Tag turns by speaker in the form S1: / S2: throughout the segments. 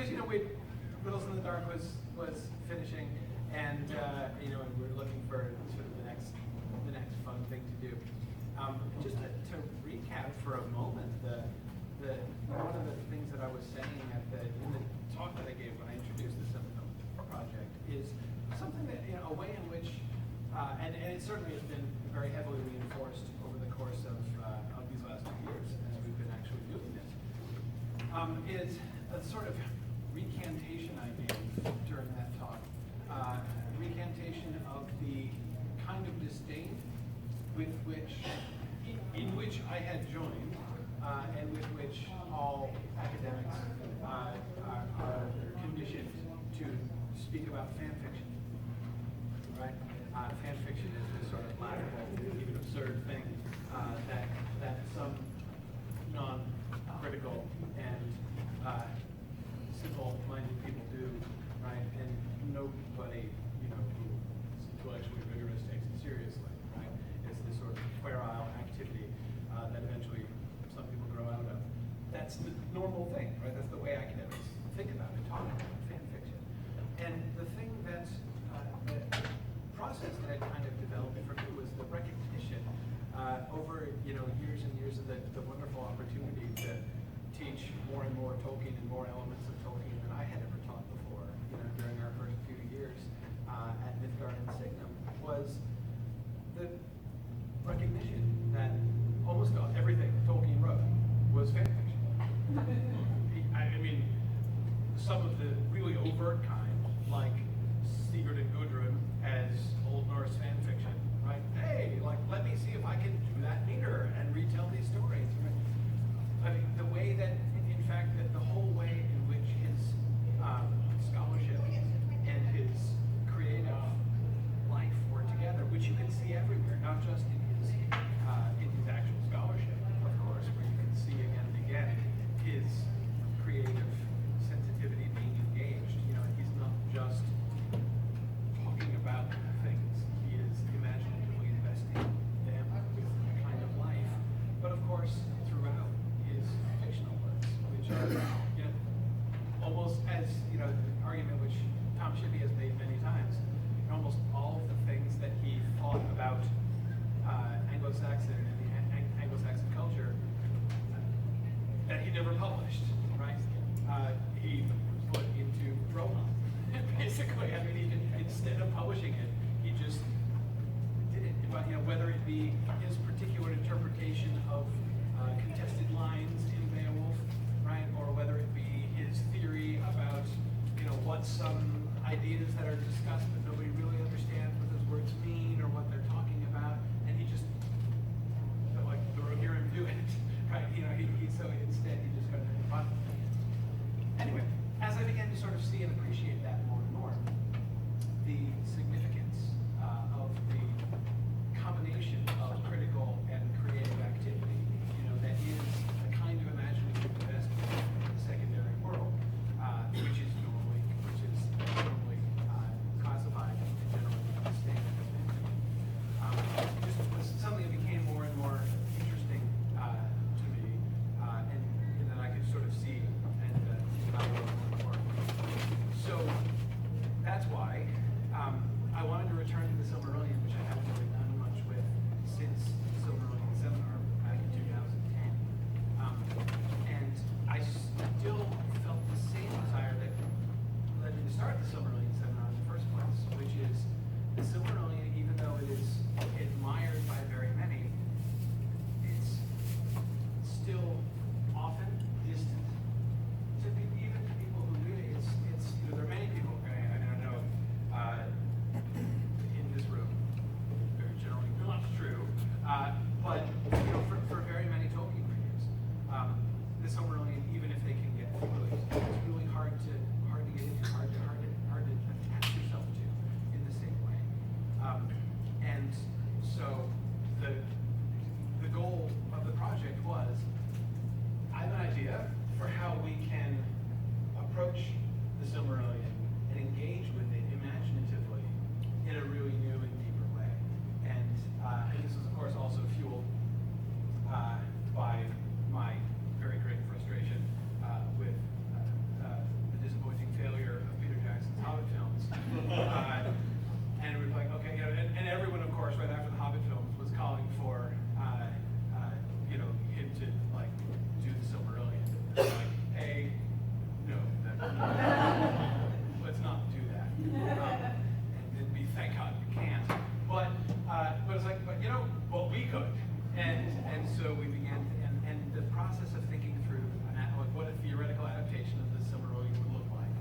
S1: because Riddles in the Dark was finishing, and and we're looking for sort of the next fun thing to do. Just to recap for a moment, one of the things that I was saying in the talk that I gave when I introduced the SilmFilm project is something that a way in which and it certainly has been very heavily reinforced over the course of these last 2 years as we've been actually doing this, is a sort of recantation I gave during that talk. Recantation of the kind of disdain in which I had joined, and with which all academics are conditioned to speak about fan fiction, right? Fan fiction is this sort of laughable, even absurd thing that some non-critical and simple-minded people do, right? And nobody, who's intellectually rigorous takes it seriously, right? It's this sort of puerile activity that eventually some people grow out of. That's the normal thing, right? That's the way academics think about it, talk about fan fiction. And the thing that's the process that I kind of developed for me was the recognition over years and years of the wonderful opportunity to teach more and more Tolkien and more elements of Tolkien than I had ever taught before. During our first few years at Mythmoot and Signum was the recognition that almost everything Tolkien wrote was fan fiction. I mean, some of the really overt kind, like Sigurd and Gudrun as Old Norse fan fiction, right? Hey, let me see if I can do that meter and retell these stories. Right? I mean, the way that, in fact, that the whole way in which his scholarship and his creative life were together, which you can see everywhere, not just in his actual scholarship, of course, where you can see again and again his creative sensitivity being engaged. He's not just talking about things, he is imaginatively investing them with a kind of life. But of course, throughout his fictional works, which are, almost as, the argument which Tom Shippey has made many times, almost all of the things that he thought about Anglo-Saxon and the Anglo-Saxon culture that he never published, right? He put into Rohan, basically. I mean, instead of publishing it, he just did it. But whether it be his particular interpretation of contested lines in Beowulf, right, or whether it be his theory about what some ideas that are discussed but nobody really understands what those words mean or what they're talking about, and he just hear him do it, right? So instead he just kind of fun. Anyway, as I began to sort of see and appreciate that more and more, the significance of the combination of critical and creative activity, that is the kind of imaginative investment in the secondary world, which is normally classified Let's not do that. And thank God we can't. But it's like, well, we could. And so we began, and the process of thinking through what a theoretical adaptation of the Silmarillion would look like,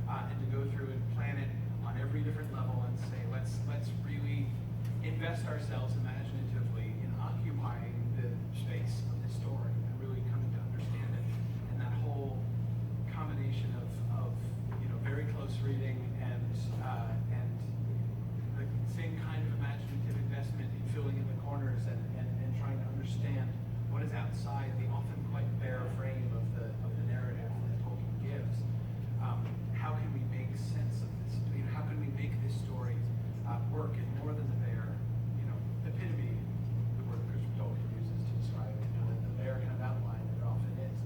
S1: and to go through and plan it on every different level and say, let's really invest ourselves imaginatively in occupying the space of this story and really coming to understand it. And that whole combination of very close reading and the same kind of imaginative investment in filling in the corners and trying to understand what is outside the often quite bare frame of the narrative that Tolkien gives. How can we make sense of this? How can we make this story work in more than the bare, epitome, the word Christopher Tolkien uses to describe it, the bare kind of outline that it often is.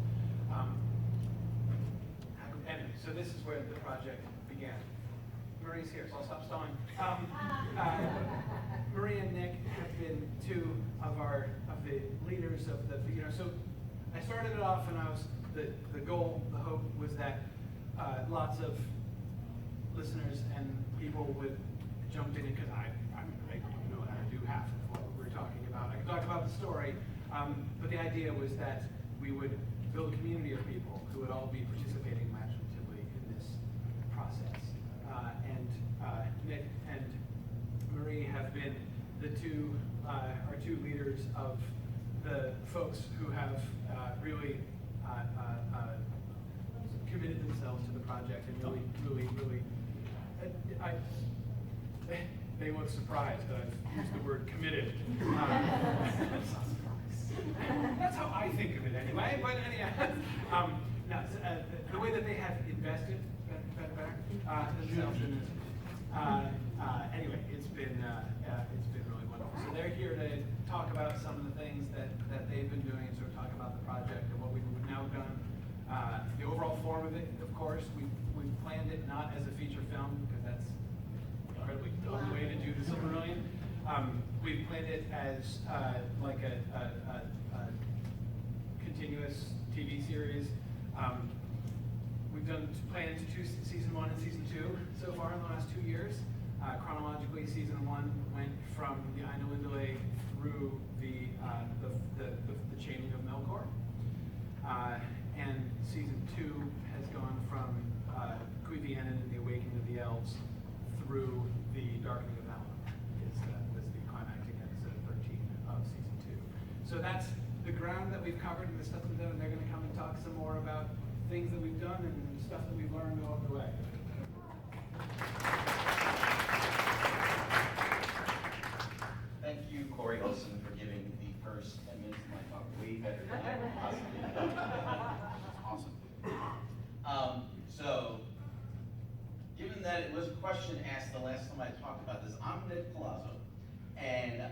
S1: Anyway, so this is where the project began. Marie's here, so I'll stop stalling. Marie and Nick have been two of the leaders of the, so I started it off and the goal, the hope was that lots of listeners and people would jump in because I know how to do half of what we're talking about. I can talk about the story, but the idea was that we would build a community of people who would all be participating imaginatively in this process. Nick and Marie have been our two leaders of the folks who have really committed themselves to the project and really, they look surprised that I've used the word committed. That's how I think of it anyway, but anyhow, the way that they have invested, anyway, it's been really wonderful. So they're here to talk about some of the things that they've been doing, sort of talk about the project and what we've now done. The overall form of it, of course, we've planned it not as a feature film because that's an incredibly dumb way to do the Silmarillion. We've planned it as like a continuous TV series. We've planned season 1 and season 2 so far in the last 2 years. Chronologically, season 1 went from the Ainulindale through the chaining of Melkor, and season 2 has gone from Cuiviénen and the awakening of the elves through the darkening of Valinor. Was the climactic episode 13 of season 2. So that's the ground that we've covered and the stuff we've done, and they're going to come and talk some more about things that we've done and stuff that we've learned along the way.
S2: Thank you, Corey Olsen, for giving the first 10 minutes of my talk way better than I possibly could. Awesome. So, given that it was a question asked the last time I talked about this, I'm Nick Palazzo, and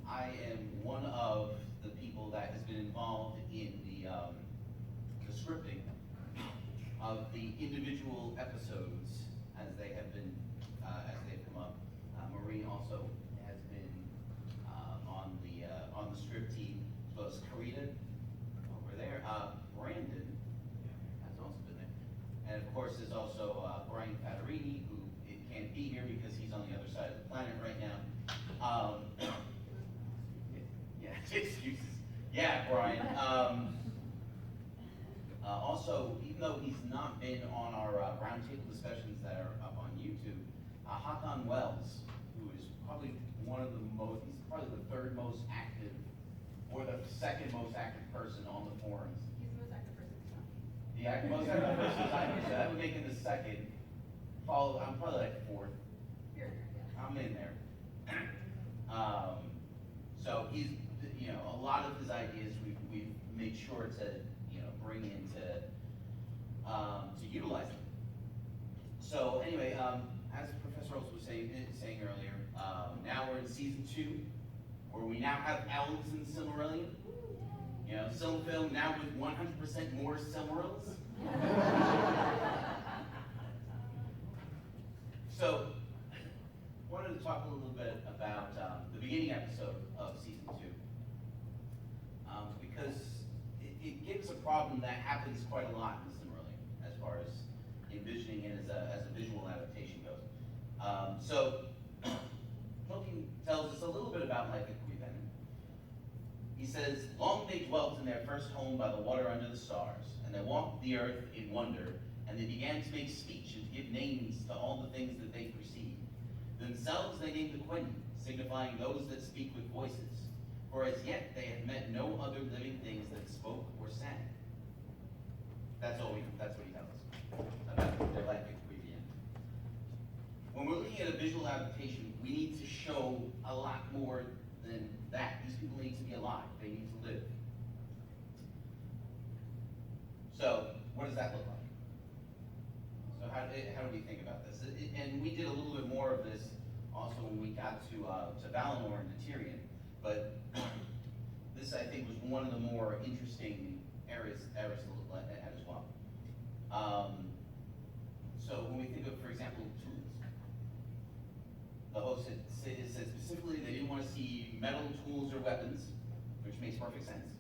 S2: I am one of the people that has been involved in the scripting of the individual episodes as they have been, as they've come up. Marie also has been on the script team, as well as Karita over there. Brandon has also been there, and of course there's also Brian Fattorini, who can't be here because he's on the other side of the planet right now. Yeah, excuses. Yeah, Brian. Also, even though he's not been on our roundtable discussions that are up on YouTube, Hakan Wells, who is probably he's probably the third most active, or the second most active person on the forums.
S3: He's the most active person.
S2: The most active person is I, so that would make him the second. I'm probably like fourth.
S3: You're in there, yeah.
S2: I'm in there. So he's, a lot of his ideas we've made sure to, bring into, to utilize them. So anyway, as Professor Olsen was saying earlier, now we're in season 2, where we now have elves in Silmarillion. SilmFilm now with 100% more Silmarils. So, wanted to talk a little bit about the beginning episode of season 2, because it gives a problem that happens quite a lot in the Silmarillion, as far as positioning and as a visual adaptation goes. So Tolkien tells us a little bit about life at Cuiviénen. He says, long they dwelt in their first home by the water under the stars, and they walked the earth in wonder, and they began to make speech and to give names to all the things that they perceived. Themselves they named the Cuiviénen, signifying those that speak with voices, for as yet they had met no other living things that spoke or sang. That's what he tells us about their life at Cuiviénen. When we're looking at a visual adaptation, we need to show a lot more than that. These people need to be alive. They need to live. So, what does that look like? So how do we think about this? And we did a little bit more of this also when we got to Valinor and to Tyrion, but this I think was one of the more interesting areas to look at as well. So when we think of, for example, tools, the host said specifically they didn't want to see metal tools or weapons, which makes perfect sense.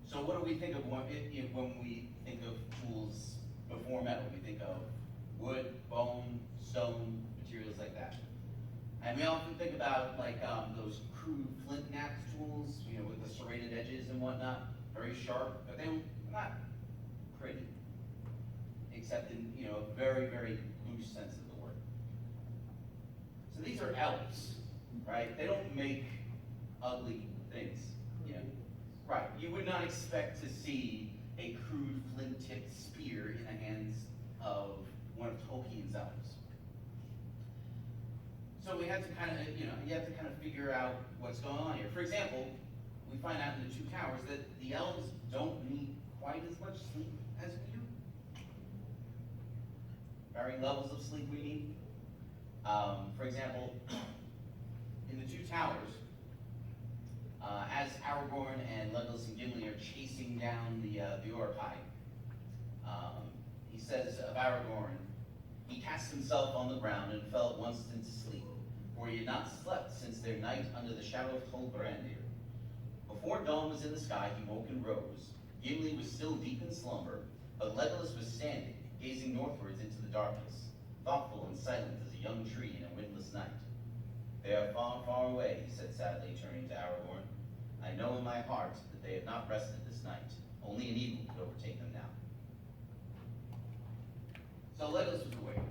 S2: So what do we think of when we think of tools before metal? We think of wood, bone, stone, materials like that. And we often think about like those crude flint knapped tools, with the serrated edges and whatnot, very sharp, but they're not pretty, except in a very, very loose sense of the word. So these are elves, right? They don't make ugly things, Right, you would not expect to see a crude flint-tipped spear in the hands of one of Tolkien's elves. So we had to kind of, you have to kind of figure out what's going on here. For example, we find out in the Two Towers that the elves don't need quite as much sleep as we do. Varying levels of sleep we need. For example, in the Two Towers, as Aragorn and Legolas and Gimli are chasing down the Uruk-hai, he says of Aragorn, he cast himself on the ground and fell at once into sleep, for he had not slept since their night under the shadow of Tol Brandir. Before dawn was in the sky, he woke and rose. Gimli was still deep in slumber, but Legolas was standing, gazing northwards into the darkness, thoughtful and silent as a young tree in a windless night. They are far, far away, he said sadly, turning to Aragorn. I know in my heart that they have not rested this night. Only an evil could overtake them now. So Legolas was awake,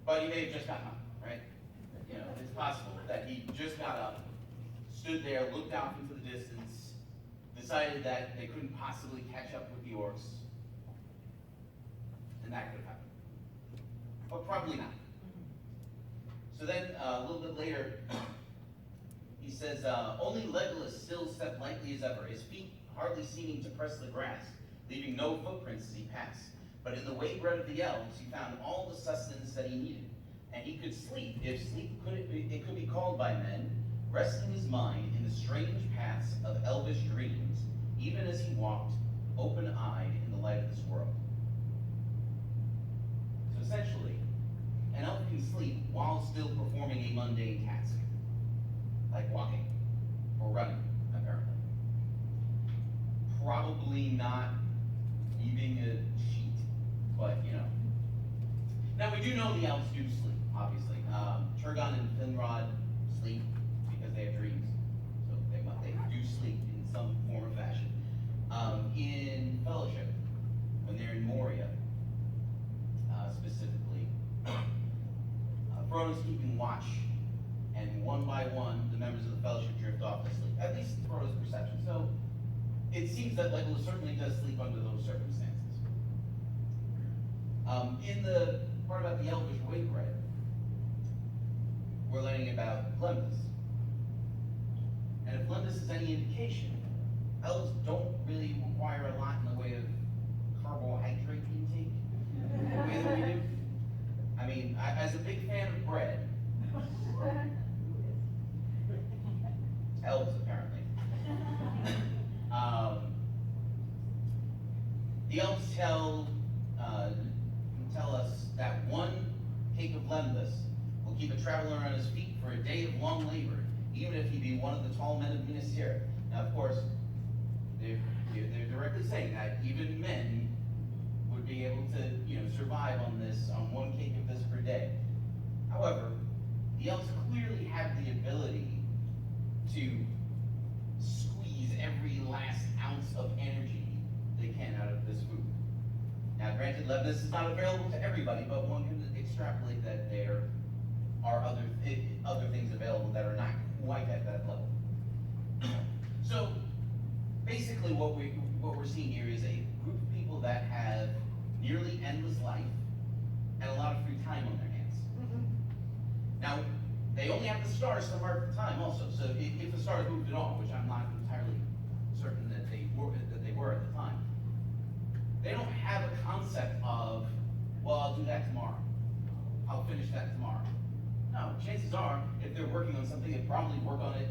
S2: but he may have just gotten up, right? It's possible that he just got up, stood there, looked out into the distance, decided that they couldn't possibly catch up with the orcs, and that could have happened. But probably not. So then, a little bit later, he says, only Legolas still stepped lightly as ever, his feet hardly seeming to press the grass, leaving no footprints as he passed. But in the way-bread of the elves, he found all the sustenance that he needed, and he could sleep, if sleep it could be called by men, resting his mind in the strange paths of elvish dreams, even as he walked, open-eyed in the light of this world. So essentially, an elf can sleep while still performing a mundane task, like walking or running, apparently. Probably not weaving a sheet, but Now we do know the elves do sleep, obviously. Turgon and Finrod sleep because they have dreams, so they do sleep in some form or fashion. In Fellowship, when they're in Moria, specifically, Frodo's keeping watch, and one by one, the members of the Fellowship drift off to sleep. At least Frodo's perception. So it seems that Legolas certainly does sleep under those circumstances. In the part about the elvish way-bread, we're learning about Glemnus. And if Glemnus is any indication, elves don't really require a lot in the way of carbohydrate intake, the way that we do. I mean, as a big fan of bread, elves apparently, the elves tell us that one cake of Glemnus will keep a traveler on his feet for a day of long labor, even if he be one of the tall men of Minas Tirith. Now, of course, they're directly saying that even men would be able to, survive on this, on one cake of this per day. However, the elves clearly have the ability to squeeze every last ounce of energy they can out of this food. Now, granted, leavenous is not available to everybody, but one can extrapolate that there are other things available that are not quite at that level. So, basically, what we're seeing here is a group of people that have nearly endless life and a lot of free time on their hands. Now, they only have the stars to mark the time also, so if the stars moved at all, which I'm not entirely certain that they were at the time, they don't have a concept of, well, I'll do that tomorrow. I'll finish that tomorrow. No, chances are, if they're working on something, they probably work on it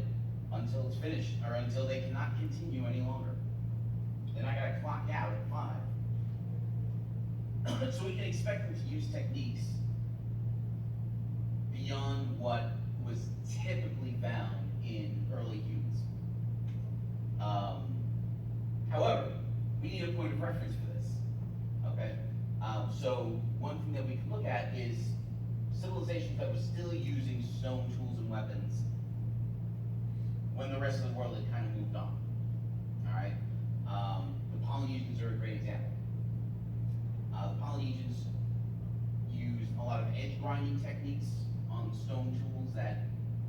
S2: until it's finished, or until they cannot continue any longer. Then I gotta clock out at 5. So we can expect them to use techniques beyond what was typically found in early humans. However, we need a point of reference for this, okay? So one thing that we can look at is civilizations that were still using stone tools and weapons when the rest of the world had kind of moved on, all right? The Polynesians are a great example. The Polynesians used a lot of edge grinding techniques on stone tools that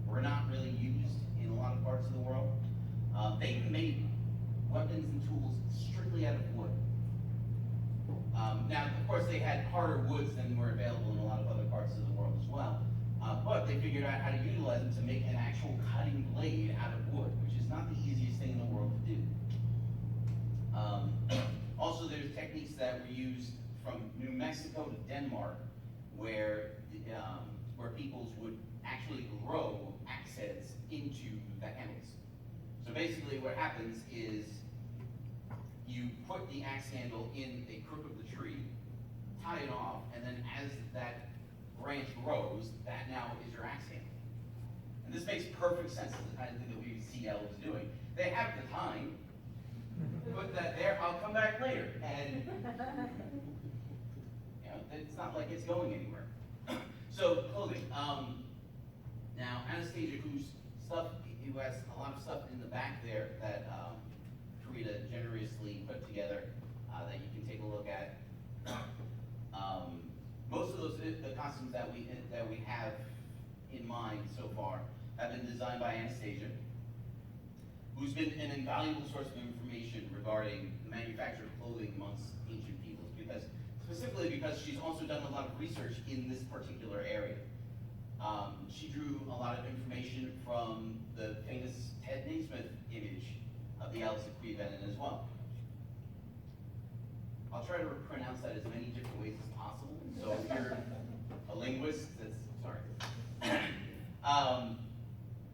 S2: were not really used in a lot of parts of the world. They even made weapons and tools strictly out of wood. Now, of course, they had harder woods than were available in a lot of other parts of the world as well. But they figured out how to utilize them to make an actual cutting blade out of wood, which is not the easiest thing in the world to do. Also, there's techniques that were used from New Mexico to Denmark, where peoples would actually grow axe heads into the handles. So basically what happens is you put the axe handle in a crook of the tree, tie it off, and then as that branch grows, that now is your axe handle. And this makes perfect sense to the kind of thing that we see elves doing. They have the time, put that there, I'll come back later. And it's not like it's going anywhere. So clothing. Now Anastasia, who has a lot of stuff in the back there that Karita generously put together that you can take a look at. Most of the costumes that we have in mind so far have been designed by Anastasia, who's been an invaluable source of information regarding the manufacture of clothing amongst ancient peoples, specifically because she's also done a lot of research in this particular area. She drew a lot of information from the famous Ted Naismith image of the elves of Cuiviénen as well. I'll try to pronounce that as many different ways as possible. So if you're a linguist, sorry.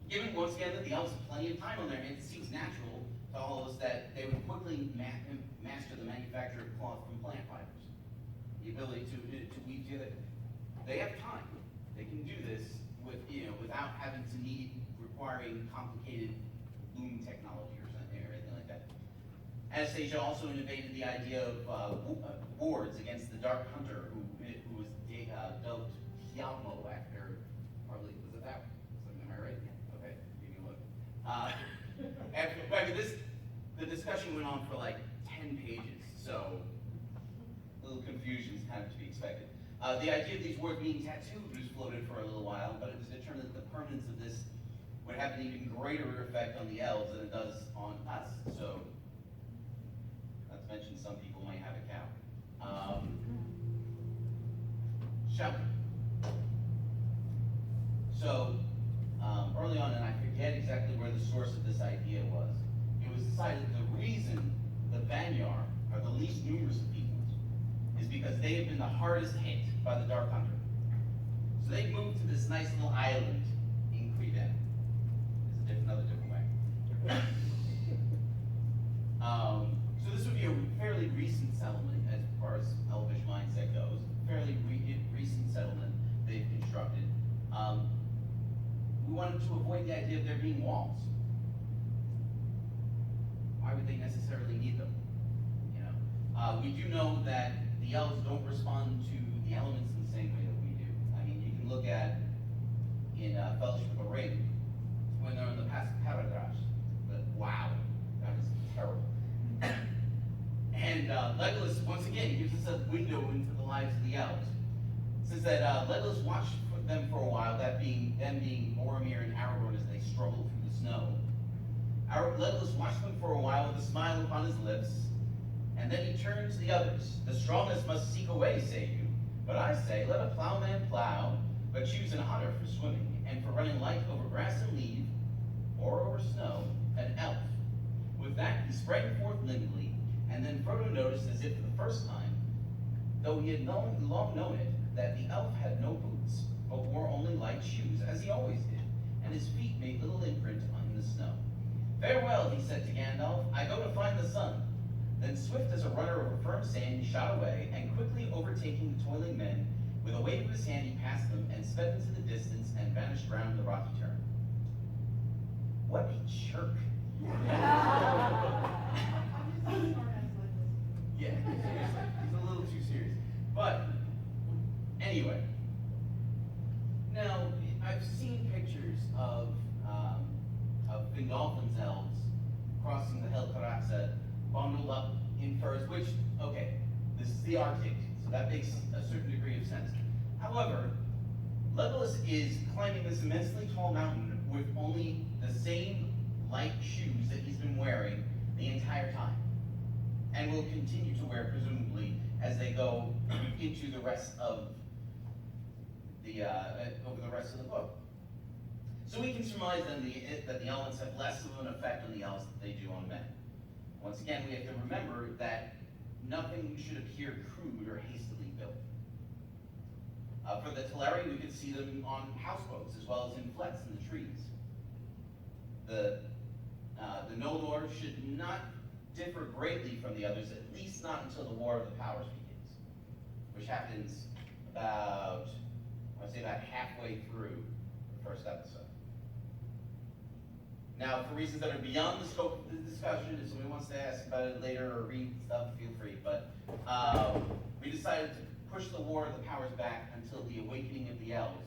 S2: Given once again that the elves have plenty of time on their hands, it seems natural to all of us that they would quickly master the manufacture of cloth from plant fibers. The ability to weave together. They have time. They can do this without having to requiring complicated loom technology or something or anything like that. Anastasia also innovated the idea of boards against the Dark Hunter, who was dubbed Hjalmo after, probably, was it that? Am I right? Yeah. Okay, give me a look. After this, the discussion went on for like 10 pages, so a little confusion is kind of to be expected. The idea of these words being tattooed was floated for a little while, but it was determined that the permanence of this would have an even greater effect on the elves than it does on us. So, not to mention some people might have a cow. Shouting. So, early on, and I forget exactly where the source of this idea was, it was decided the reason the Valinor are the least numerous of peoples is because they have been the hardest hit by the Dark Hunter. So they moved to this nice little island in Cuiviénen. It's another different way. So this would be a fairly recent settlement as far as elvish mindset goes. Fairly recent settlement they've constructed. We wanted to avoid the idea of there being walls. Why would they necessarily need them? We do know that the elves don't us a window into the lives of the elves. It says that Legolas watched them for a while, them being Boromir and Aragorn as they struggled through the snow. Legolas watched them for a while with a smile upon his lips, and then he turned to the others. The strongest must seek a way, say you. But I say, let a plowman plow, but choose an honor for swimming, and for running light over grass and leaf, or over snow, an elf. With that, he sprang forth nimbly, and then Frodo noticed, as if for the first time, though he had long known it, that the elf had no boots, but wore only light shoes, as he always did, and his feet made little imprint on the snow. Farewell, he said to Gandalf, I go to find the sun. Then swift as a runner over firm sand, he shot away, and quickly overtaking the toiling men, with a wave of his hand he passed them, and sped into the distance, and vanished round the rocky turn. What a jerk. Yeah, seriously, he's a little too serious. But, anyway. Now, I've seen pictures of Fingolfin's elves crossing the Helcaraxa, bundled up in furs, which, okay, this is the Arctic, so that makes a certain degree of sense. However, Legolas is climbing this immensely tall mountain with only the same light shoes that he's been wearing the entire time, and will continue to wear, presumably, as they go into the rest of the over the rest of the book. So we can surmise then that the elements have less of an effect on the elves than they do on men. Once again, we have to remember that nothing should appear crude or hastily built. For the Teleri, we could see them on houseboats as well as in flats in the trees. The Noldor should not differ greatly from the others, at least not until the War of the Powers begins, which happens about, I would say about halfway through the first episode. Now, for reasons that are beyond the scope of the discussion, if somebody wants to ask about it later or read stuff, feel free. But we decided to push the War of the Powers back until the awakening of the elves.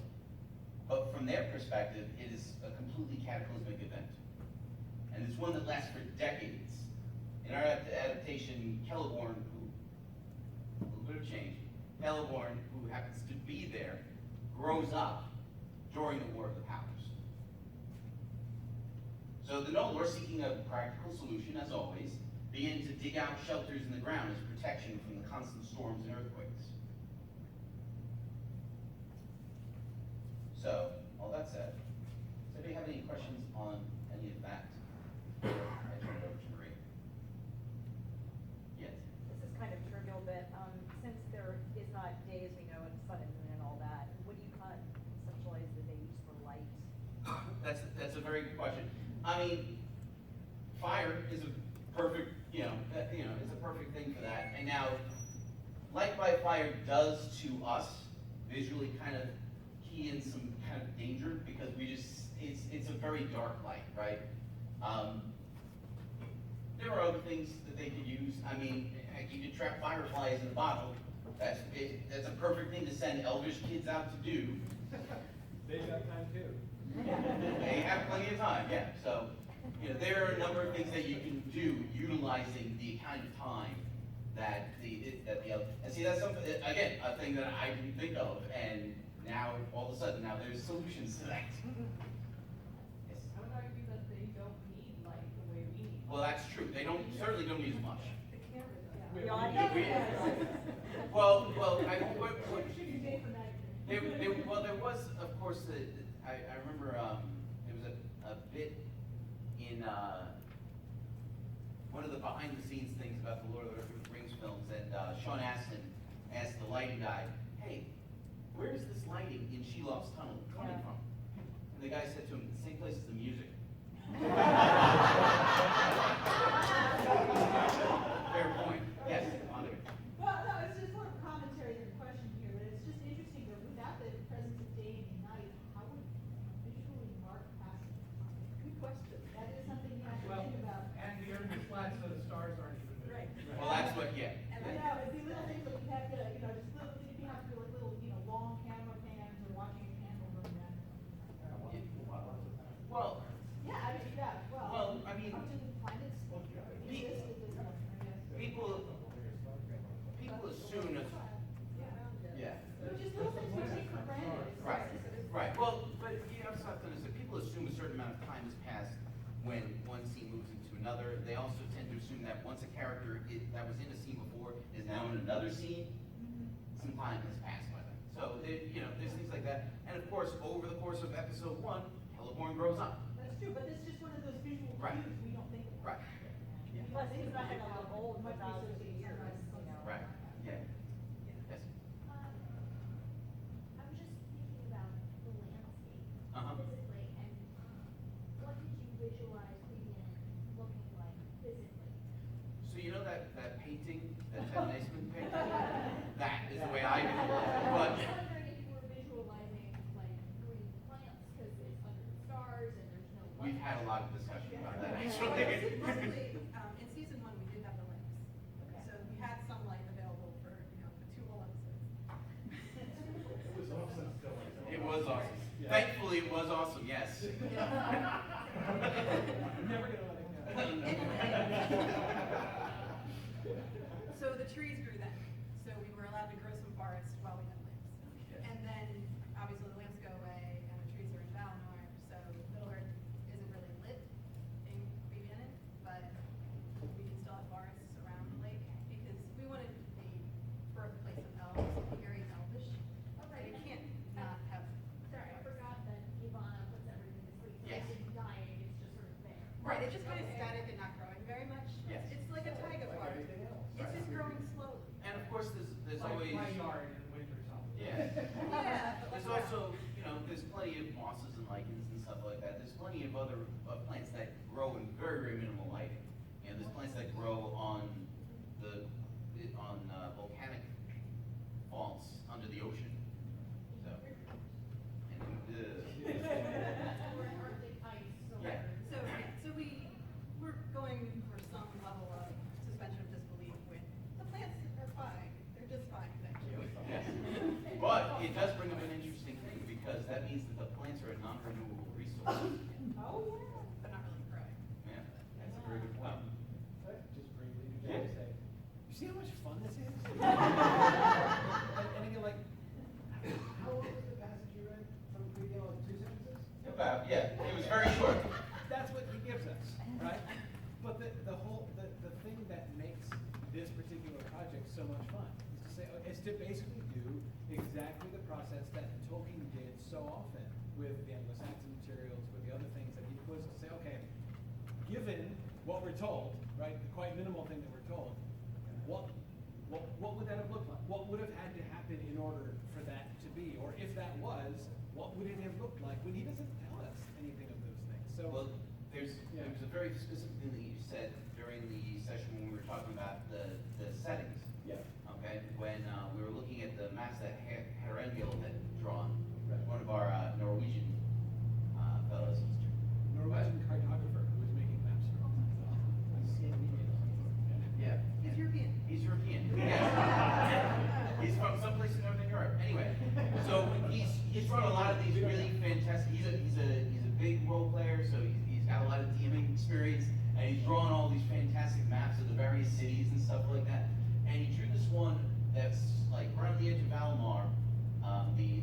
S2: But from their perspective, it is a completely cataclysmic event. And it's one that lasts for decades. In our adaptation, Celeborn, a little bit of change, Celeborn, who happens to be there, grows up during the War of the Powers. So the Noldor, seeking a practical solution, as always, begin to dig out shelters in the ground as protection from the constant storms and earthquakes. So, all that said, does anybody have any questions on any of that? I turn it over to Marie. Yes?
S3: This is kind of trivial, but since there is not day as we know it, sun and moon and all that, what do you conceptualize that they use for light?
S2: That's a very good question. I mean, fire is a perfect, it's a perfect thing for that. And now, light by fire does to us visually kind of key in some kind of danger because it's a very dark light, right? There are other things that they could use. I mean, you could trap fireflies in a bottle. That's a perfect thing to send elvish kids out to do.
S1: They've got time too.
S2: They have plenty of time, yeah. So, there are a number of things that you can do utilizing the kind of time that and see, that's something, again, a thing that I didn't think of, and now, all of a sudden, now there's solutions to that. Yes.
S4: I would argue that they don't need light the way we need.
S2: Well, that's true. They certainly don't need as much.
S4: The camera does.
S1: We-
S3: Yeah, I
S1: we-
S3: know.
S1: we-
S2: Well, there was, of course, I remember there was a bit in one of the behind-the-scenes things about the Lord of the Rings films, and Sean Astin asked the lighting guy, "Hey, where is this lighting in Shelof's tunnel coming from?" And the guy said to him, "The same place as the music." Fair point. Yes, Andre.
S5: Well, no, it's just more of commentary than a question here, but it's just interesting that without the presence of day and night, how would you visually mark passage of time? Good question. That is something you have to
S1: Well,
S5: think about.
S1: and the earth is flat, so the stars aren't even visible.
S5: Right.
S2: Well, that's what, yeah.
S5: And I know, it'd be little things that you have to, just little, you have to do like little, long camera pans or watching a candle burn down.
S2: Well,
S5: Yeah, I mean, well.
S2: Well, I mean-
S5: How do planets exist
S2: another. They also tend to assume that once a character that was in a scene before is now in another scene, some time has passed by then. So, you know, there's things like that. And of course, over the course of episode 1, Celeborn grows up.
S5: That's true, but it's just one of those visual
S2: Right.
S5: cues we don't think about.
S2: Right.
S3: Plus, he's not gonna look old
S5: Much
S3: without
S5: research
S3: 2
S5: is
S3: years,
S5: done.
S3: you know.
S2: Right. Yeah. Yes.
S6: I'm just thinking about the landscape
S2: Uh-huh.
S6: physically, and what did you visualize Cuiviénen looking like physically?
S2: So you know that painting, that Ted Naismith painting? That is the way I visualize it.
S6: I
S2: But
S6: was wondering if you were visualizing like green plants, because it's under the stars and there's no light.
S2: we've had a lot of discussion about that,
S7: Mostly,
S2: actually.
S7: in season 1, we did have the lamps.
S6: Okay.
S7: So we had some light available for, the 2 whole episodes.
S1: It was awesome.
S2: It was awesome. Thankfully, it was awesome, yes.
S1: Never gonna let it go.
S7: So the trees grew then. So we were allowed to grow some forest while we had lamps. And then, obviously, the lamps go away and the trees are in Valinor, so Middle-earth isn't really lit in Cuiviénen, but we can still have forests around the lake, because we wanted the birthplace of elves to be very elvish.
S6: Okay.
S7: You can't not have.
S6: Sorry, I forgot that Ivana puts everything to sleep, so
S2: Yes.
S6: it's just dying, it's just sort of there.
S7: Right, it's just kind of static and not growing very much.
S2: Yes.
S7: It's like a taiga
S1: Like
S7: forest.
S1: everything else.
S7: It's just growing slowly.
S2: And of course, there's
S1: Like
S2: always,
S1: my yard in winter time.
S2: yeah.
S7: Yeah, but
S2: There's
S7: like
S2: also, there's plenty of mosses and lichens and stuff like that. There's plenty of other plants that grow in very, very minimal lighting. And there's plants that grow on volcanic faults under the ocean. So, and,
S6: Or Arctic ice, or
S2: Yeah.
S6: whatever.
S7: So we're going for some level of suspension of disbelief with, the plants are fine, they're just fine, thank you.
S2: yes. But it does bring up an interesting thing, because that means that the plants are a non-renewable resource.
S5: Oh, yeah.
S7: But not really growing.
S2: Yeah, that's a very good point.
S1: Just briefly, to
S2: Yeah.
S1: say, you see how much fun this is? and again, like, how long was the passage you read from Cuiviénen? Like 2 sentences?
S2: About, yeah, it was very short.
S1: That's what he gives us, right? But the thing that makes this particular project so much fun is to basically do exactly the process that Tolkien did so often with the Anglo-Saxon materials, with the other things that he was to say, okay, given what we're told, right, the quite minimal thing that we're told, what would that have looked like? What would have had to happen in order for that to be? Or if that was, what would it have looked like when he doesn't tell us anything of those things? So,
S2: Well, there was a very specific thing that you said during the session when we were talking about the settings.
S1: yeah.
S2: Okay, when we were looking at the maps that Herengil had drawn,
S1: Right.
S2: one of our Norwegian fellows.
S1: Norwegian cartographer who was making maps for all
S2: Yeah.
S7: He's European.
S2: He's European. Yes. He's from someplace in Northern Europe. Anyway, so he's drawn a lot of these really fantastic. He's a big role player, so he's got a lot of DMing experience, and he's drawn all these fantastic maps of the various cities and stuff like that. And he drew this one that's like right on the edge of Valinor,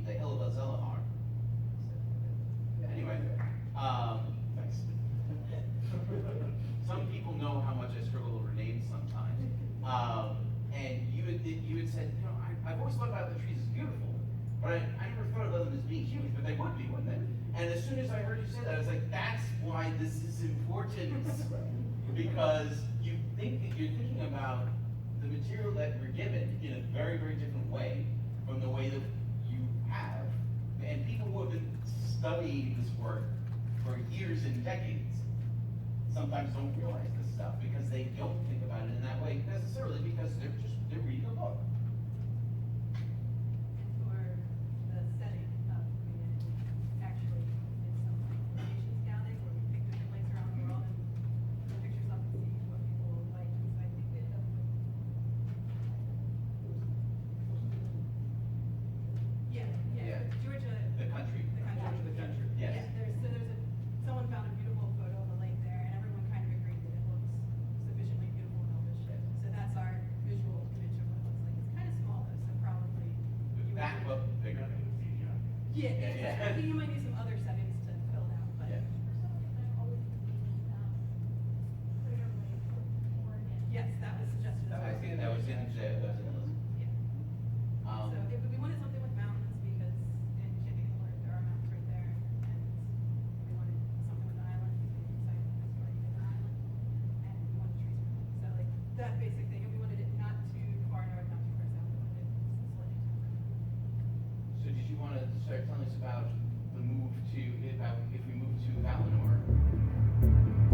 S2: the hill of Zelahar. Anyway, thanks. Some people know how much I struggle over names sometimes. And you had said, I've always thought about the trees as beautiful, but I never thought of them as being huge, but they would be, wouldn't they? And as soon as I heard you say that, I was like, that's why this is important. Because you're thinking about the material that we're given in a very, very different way from the way that you have. And people who have been studying this work for years and decades sometimes don't realize this stuff because they don't think about it in that way necessarily because they're reading a book.
S7: And for the setting of Cuiviénen, actually did some location scouting where we picked different places around the world and took pictures up and see what people like. So I think we ended up with,
S2: Yeah.
S7: Georgia.
S2: The country.
S7: The country.
S2: Yes.
S7: Someone found a beautiful photo of the lake there, and everyone kind of agreed that it looks sufficiently beautiful and elvish. So that's our visual image of what it looks like. It's kind of small though, so probably. you would
S2: That
S7: do-
S2: book bigger.
S7: Yeah,
S2: Yeah.
S7: I think you might need some other settings to fill it out, but.
S2: Yeah.
S6: For some reason, I've always been putting
S7: that basic thing, and we wanted it not too far north, not too far south, we wanted it slightly.
S2: So did you want to start telling us about the move to, about if we move to Valinor?